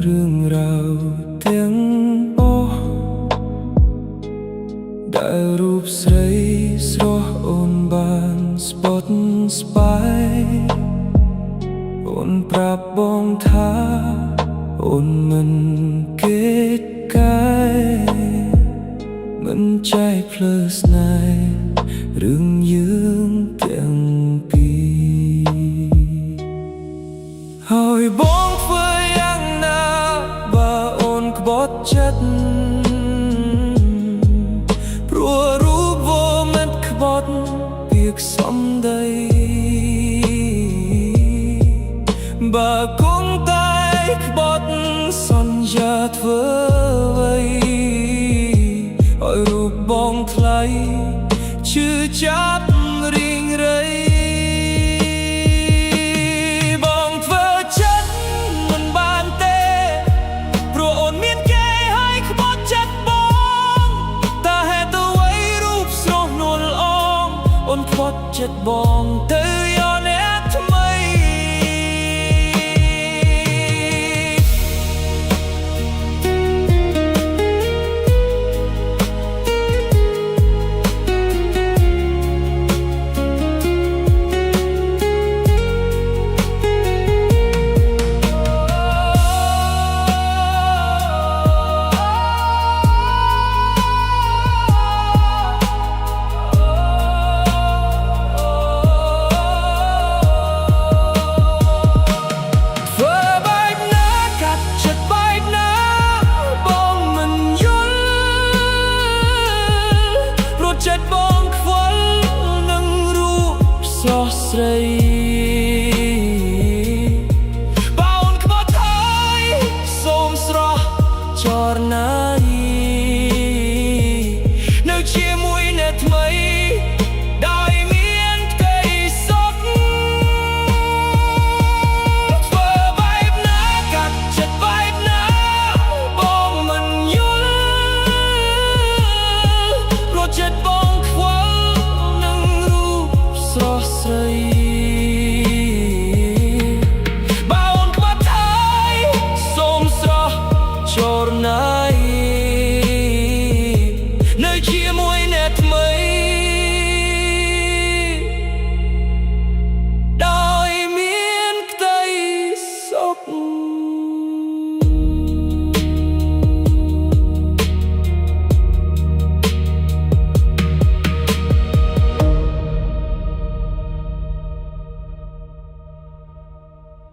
เรื่องราวទាំងអស់ដែលរូបស្រីស្រស់អូនបានស្ពត់ស្បាយអូនប្រាប់បងថាអូនមិនគេតកាយមិនចែកភ្លើស្នេហ៍រឿងយើងទាំងពីរហើយបងធ្វើយ៉ាងណាបើអូនក្បត់ចិត្តព្រោះរូបវមិនក្បត់ពាក្យសំដីបើគង់តែក្បត់សន្យាធ្វើអ្វីឲ្យរូបបងថ្លៃឈឺចាប់រីងរៃបងធ្វើចិត្តមិនបានទេព្រោះអូនមានគេហើយក្បត់ចិត្តបងតែហេតុអ្វីរូបស្រស់នួនល្អងអូនក្បត់ចិត្តបង